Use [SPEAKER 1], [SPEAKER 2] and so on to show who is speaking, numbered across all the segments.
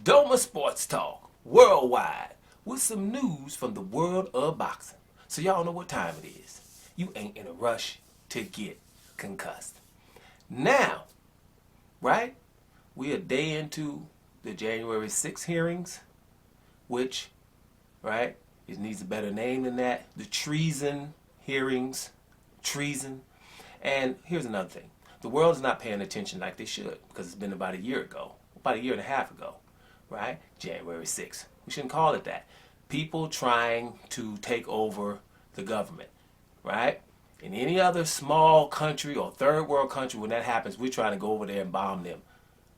[SPEAKER 1] Doma Sports Talk worldwide with some news from the world of boxing. So y'all know what time it is. You ain't in a rush to get concussed. Now, right? We a day into the January 6 hearings, which, right, it needs a better name than that. The treason hearings, treason. And here's another thing. The world is not paying attention like they should because it's been about a year ago, about a year and a half ago, right? January 6th. We shouldn't call it that. People trying to take over the government, right? In any other small country or third world country, when that happens, we're trying to go over there and bomb them,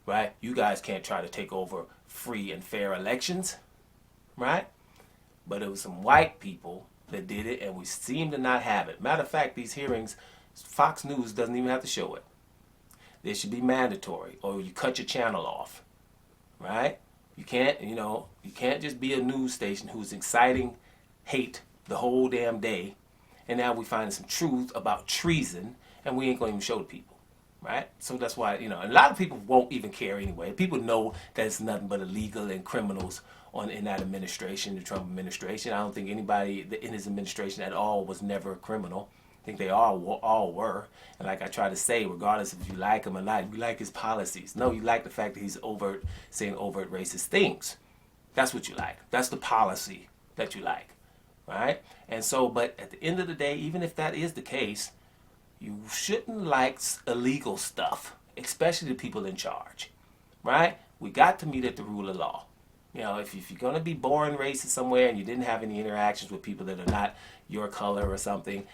[SPEAKER 1] right? You guys can't try to take over free and fair elections, right? But it was some white people that did it, and we seem to not have it. Matter of fact, these hearings, Fox News doesn't even have to show it. They should be mandatory, or you cut your channel off, right? You can't just be a news station who's inciting hate the whole damn day, and now we find some truth about treason, and we ain't gonna even show the people, right? So that's why, a lot of people won't even care anyway. People know that it's nothing but illegal and criminals in that administration, the Trump administration. I don't think anybody in his administration at all was never a criminal. I think they all were. And like I try to say, regardless if you like him or not, you like his policies. No, you like the fact that he's saying overt racist things. That's what you like. That's the policy that you like, right? And so, but at the end of the day, even if that is the case, you shouldn't like illegal stuff, especially the people in charge, right? We got to meet at the rule of law. If you're going to be born racist somewhere and you didn't have any interactions with people that are not your color or something,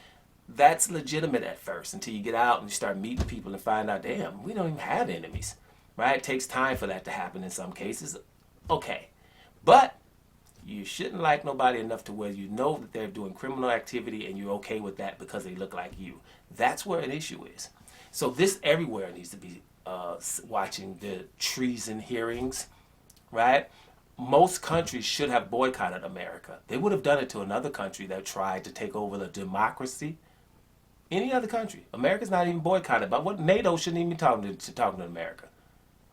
[SPEAKER 1] that's legitimate at first until you get out and you start meeting people and find out, damn, we don't even have enemies, right? It takes time for that to happen in some cases. Okay. But you shouldn't like nobody enough to where you know that they're doing criminal activity and you're okay with that because they look like you. That's where an issue is. So this everywhere needs to be watching the treason hearings, right? Most countries should have boycotted America. They would have done it to another country that tried to take over the democracy. Any other country. America's not even boycotted. But what NATO shouldn't even be talking to America.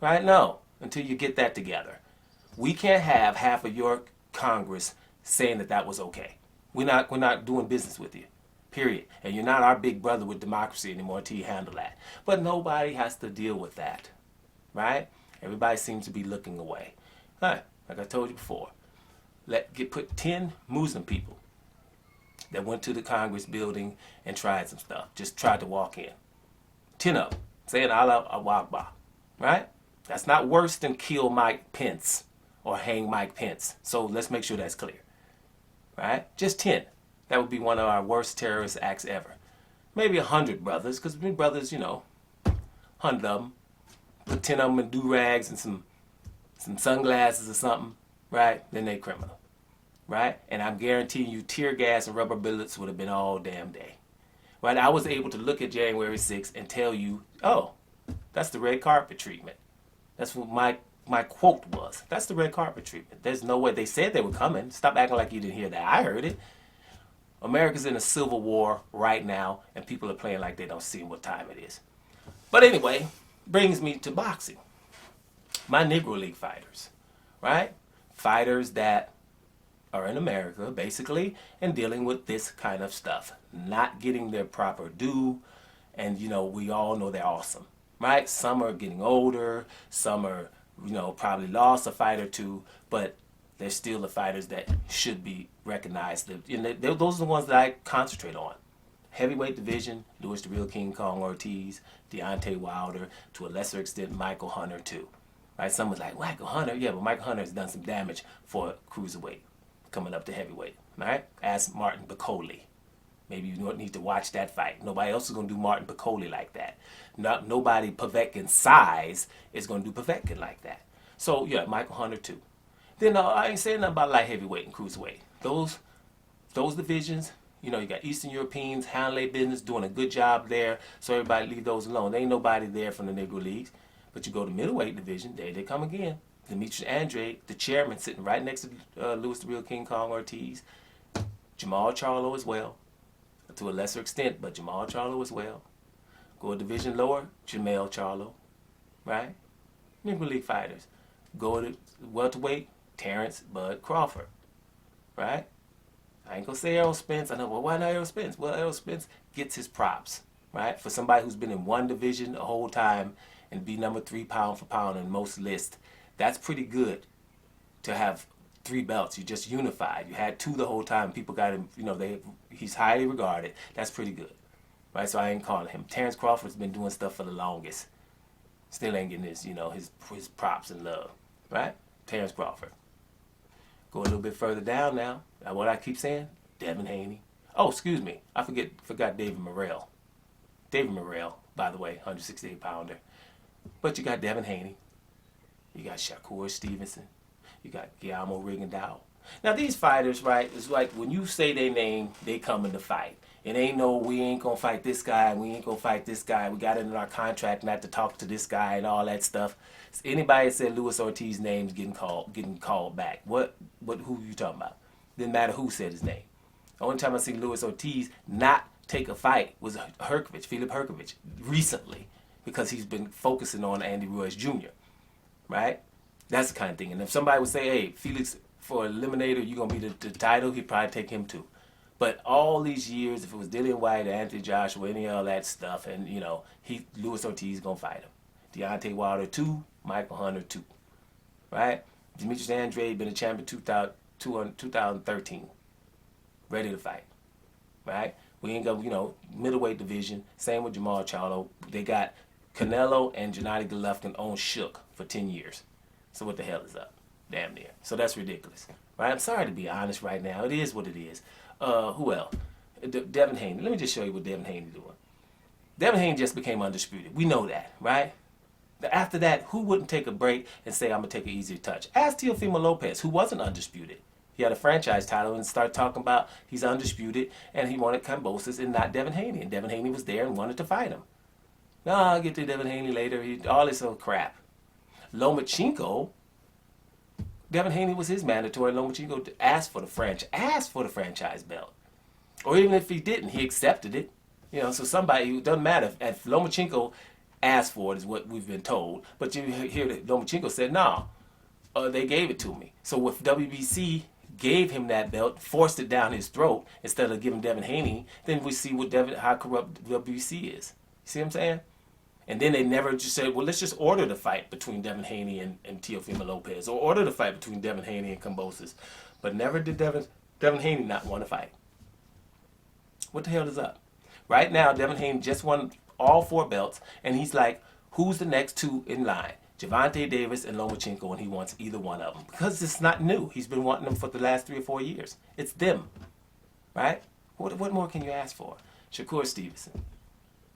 [SPEAKER 1] Right? No. Until you get that together. We can't have half of your Congress saying that was okay. We're not doing business with you. Period. And you're not our big brother with democracy anymore until you handle that. But nobody has to deal with that. Right? Everybody seems to be looking away. All right. Like I told you before. Put 10 Muslim people that went to the Congress building and tried some stuff. Just tried to walk in. 10 of them. Saying Allah Akbar. Right? That's not worse than kill Mike Pence or hang Mike Pence. So let's make sure that's clear. Right? Just 10. That would be one of our worst terrorist acts ever. Maybe 100 brothers, because we brothers, 100 of them. Put 10 of them in do-rags and some sunglasses or something. Right? Then they criminal. Right? And I'm guaranteeing you tear gas and rubber bullets would have been all damn day. Right? I was able to look at January 6th and tell you, oh, that's the red carpet treatment. That's what my quote was. That's the red carpet treatment. There's no way. They said they were coming. Stop acting like you didn't hear that. I heard it. America's in a civil war right now, and people are playing like they don't see what time it is. But anyway, brings me to boxing. My Negro League fighters, right? Fighters that are in America, basically, and dealing with this kind of stuff. Not getting their proper due, and, we all know they're awesome, right? Some are getting older, some are, probably lost a fight or two, but they're still the fighters that should be recognized. Those are the ones that I concentrate on. Heavyweight division, Louis the Real King Kong Ortiz, Deontay Wilder, to a lesser extent, Michael Hunter, too. Right? Someone's like, Michael Hunter? Yeah, but Michael Hunter has done some damage for cruiserweight, coming up to heavyweight. Right? Ask Martin Piccoli. Maybe you need to watch that fight. Nobody else is going to do Martin Piccoli like that. Nobody Povetkin's size is going to do Povetkin like that. So, yeah, Michael Hunter, too. Then I ain't saying nothing about light heavyweight and cruiserweight. Those divisions, you got Eastern Europeans, handling their business, doing a good job there. So everybody leave those alone. There ain't nobody there from the Negro Leagues. But you go to middleweight division, there they come again. Demetrius Andrade, the chairman, sitting right next to Louis the Real King Kong Ortiz. Jamal Charlo as well. To a lesser extent, but Jamal Charlo as well. Go a division lower, Jamel Charlo. Right? Negro League fighters. go to welterweight, Terence Bud Crawford, right? I ain't gonna say Errol Spence. I know, well, why not Errol Spence? Well, Errol Spence gets his props, right? For somebody who's been in one division the whole time and be number 3 pound for pound in most lists, that's pretty good to have 3 belts. You just unified. You had 2 the whole time. People got him, you know, he's highly regarded. That's pretty good, right? So I ain't calling him. Terence Crawford's been doing stuff for the longest. Still ain't getting his, you know, his props and love, right? Terence Crawford. Go a little bit further down now. What I keep saying, Devin Haney. Oh, excuse me. I forgot David Morrell. David Morrell, by the way, 168 pounder. But you got Devin Haney. You got Shakur Stevenson. You got Guillermo Rigondeaux. Now these fighters, right, it's like when you say their name, they come in to fight. It ain't no, we ain't gonna fight this guy, we ain't gonna fight this guy. We got it in our contract not to talk to this guy and all that stuff. Anybody that said Luis Ortiz's name's getting called back. Who you talking about? Didn't matter who said his name. The only time I seen Luis Ortiz not take a fight was Filip Herkovich, recently, because he's been focusing on Andy Ruiz Jr., right? That's the kind of thing. And if somebody would say, hey, Felix, for Eliminator, you're going to be the title, he'd probably take him too. But all these years, if it was Dillian White, Anthony Joshua, any of all that stuff, and, you know, Luis Ortiz going to fight him. Deontay Wilder 2, Michael Hunter 2, right? Demetrius Andrade been a champion 2013, ready to fight, right? We ain't got, you know, middleweight division, same with Jamal Charlo. They got Canelo and Gennady Golovkin on shook for 10 years. So what the hell is up? Damn near. So that's ridiculous, right? I'm sorry to be honest right now. It is what it is. Who else? Devin Haney. Let me just show you what Devin Haney doing. Devin Haney just became undisputed. We know that, right? After that, who wouldn't take a break and say, I'm going to take an easier touch? Ask Teofimo Lopez, who wasn't undisputed. He had a franchise title and started talking about he's undisputed and he wanted Kambosos and not Devin Haney. And Devin Haney was there and wanted to fight him. No, I'll get to Devin Haney later. All this old crap. Lomachenko, Devin Haney was his mandatory. Lomachenko asked for the franchise belt. Or even if he didn't, he accepted it. You know, so somebody, it doesn't matter. If Lomachenko asked for it is what we've been told. But you hear that Lomachenko said, no, they gave it to me. So if WBC gave him that belt, forced it down his throat instead of giving Devin Haney, then we see how corrupt WBC is. You see what I'm saying? And then they never just said, well, let's just order the fight between Devin Haney and Teofimo Lopez, or order the fight between Devin Haney and Kambosos. But never did Devin Haney not want to fight. What the hell is up? Right now, Devin Haney just won all 4 belts, and he's like, who's the next 2 in line? Gervonta Davis and Lomachenko, and he wants either one of them. Because it's not new. He's been wanting them for the last 3 or 4 years. It's them. Right? What more can you ask for? Shakur Stevenson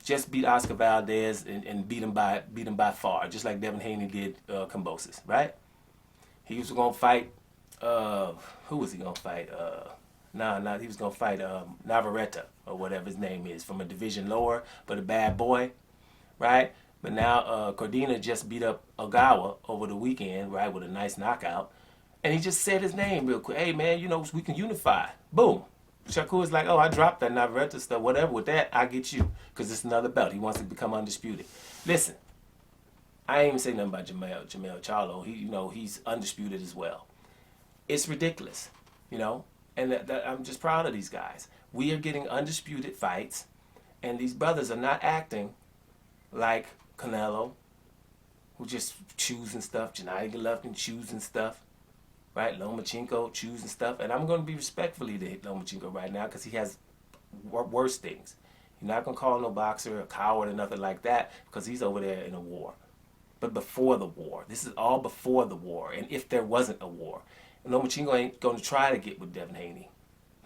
[SPEAKER 1] just beat Oscar Valdez and beat him by far, just like Devin Haney did Kambosos, right? He was going to fight, who was he going to fight? He was going to fight Navarrete, or whatever his name is, from a division lower, but a bad boy, right? But now Cordina just beat up Ogawa over the weekend, right, with a nice knockout. And he just said his name real quick. Hey, man, you know, we can unify. Boom. Shakur's like, oh, I dropped that Navarrete stuff, whatever. With that, I get you, because it's another belt. He wants to become undisputed. Listen, I ain't even say nothing about Jamel Charlo. He's undisputed as well. It's ridiculous, you know, and I'm just proud of these guys. We are getting undisputed fights, and these brothers are not acting like Canelo, who just choosing stuff, Gennady Golovkin choosing stuff, right? Lomachenko choosing stuff. And I'm going to be respectfully to hit Lomachenko right now because he has worse things. You're not going to call no boxer a coward or nothing like that because he's over there in a war. But before the war. This is all before the war. And if there wasn't a war. And Lomachenko ain't going to try to get with Devin Haney.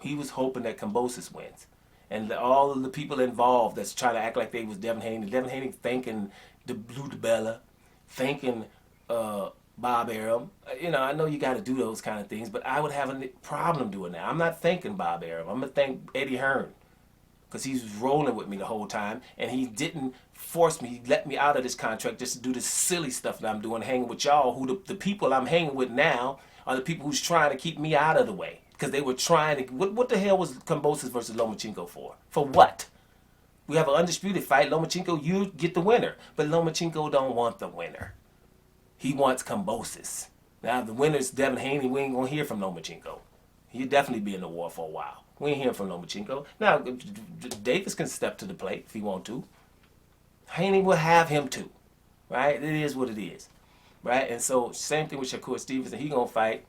[SPEAKER 1] He was hoping that Kambosos wins. And all of the people involved that's trying to act like they was Devin Haney thanking Blue DeBella, thanking Bob Arum. You know, I know you got to do those kind of things, but I would have a problem doing that. I'm not thanking Bob Arum. I'm going to thank Eddie Hearn because he was rolling with me the whole time, and he didn't force me. He let me out of this contract just to do this silly stuff that I'm doing, hanging with y'all, who the people I'm hanging with now are the people who's trying to keep me out of the way. Because they were trying to... What the hell was Kambosos versus Lomachenko for? For what? We have an undisputed fight. Lomachenko, you get the winner. But Lomachenko don't want the winner. He wants Kambosos. Now, the winner's Devin Haney. We ain't going to hear from Lomachenko. He'll definitely be in the war for a while. We ain't hearing from Lomachenko. Now, Davis can step to the plate if he want to. Haney will have him too. Right? It is what it is. Right? And so, same thing with Shakur Stevenson. He going to fight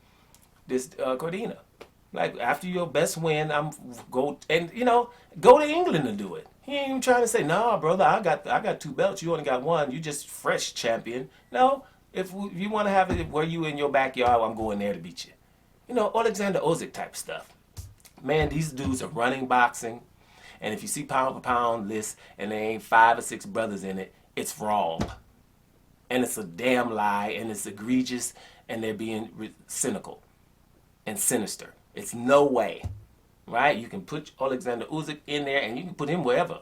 [SPEAKER 1] this Cordina. Like, after your best win, go to England and do it. He ain't even trying to say, nah, brother, I got 2 belts. You only got 1. You just fresh champion. No, if you want to have it where you in your backyard, I'm going there to beat you. Alexander Usyk type stuff. Man, these dudes are running boxing. And if you see pound for pound lists and there ain't 5 or 6 brothers in it, it's wrong. And it's a damn lie, and it's egregious, and they're being cynical and sinister. It's no way, right? You can put Alexander Usyk in there, and you can put him wherever,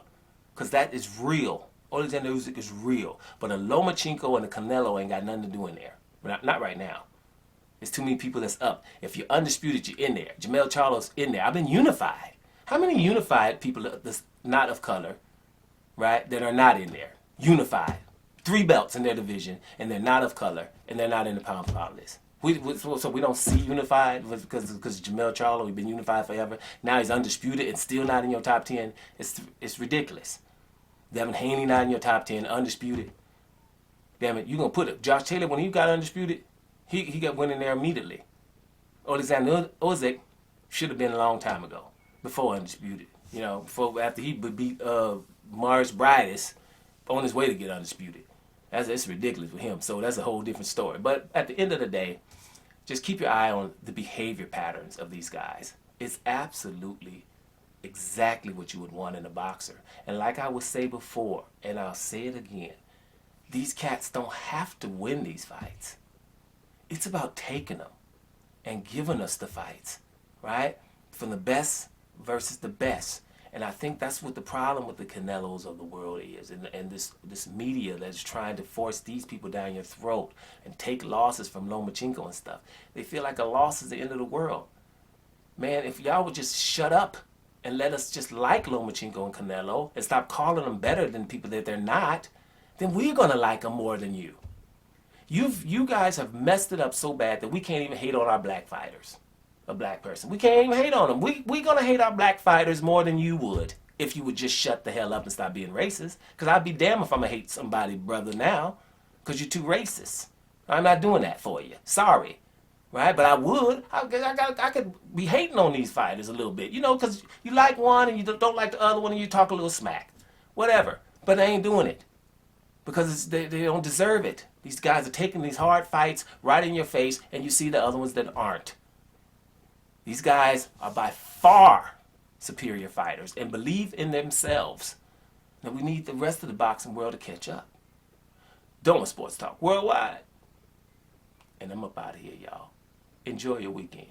[SPEAKER 1] because that is real. Alexander Usyk is real. But a Lomachenko and a Canelo ain't got nothing to do in there. Not right now. There's too many people that's up. If you're undisputed, you're in there. Jamel Charlo's in there. I've been unified. How many unified people that's not of color, right, that are not in there? Unified. 3 belts in their division, and they're not of color, and they're not in the pound for pound list. So we don't see unified because Jamel Charlo, we've been unified forever. Now he's undisputed and still not in your top 10. It's ridiculous. Devin Haney not in your top 10, undisputed. Damn it, you gonna put it. Josh Taylor, when he got undisputed, he got winning there immediately. Alexander Usyk should have been a long time ago, before undisputed. After he beat Mars Bridas on his way to get undisputed. It's ridiculous with him. So that's a whole different story. But at the end of the day, just keep your eye on the behavior patterns of these guys. It's absolutely exactly what you would want in a boxer. And like I would say before, and I'll say it again, these cats don't have to win these fights. It's about taking them and giving us the fights, right? From the best versus the best. And I think that's what the problem with the Canelos of the world is, and this media that's trying to force these people down your throat and take losses from Lomachenko and stuff. They feel like a loss is the end of the world. Man, if y'all would just shut up and let us just like Lomachenko and Canelo and stop calling them better than people that they're not, then we're going to like them more than you. You guys have messed it up so bad that we can't even hate on our black fighters. A black person. We can't even hate on them. We're going to hate our black fighters more than you would if you would just shut the hell up and stop being racist. Because I'd be damned if I'm going to hate somebody, brother, now. Because you're too racist. I'm not doing that for you. Sorry. Right? But I would. I could be hating on these fighters a little bit. Because you like one and you don't like the other one and you talk a little smack. Whatever. But they ain't doing it. Because they don't deserve it. These guys are taking these hard fights right in your face and you see the other ones that aren't. These guys are by far superior fighters and believe in themselves. Now we need the rest of the boxing world to catch up. Doing Sports Talk Worldwide. And I'm up out of here, y'all. Enjoy your weekend.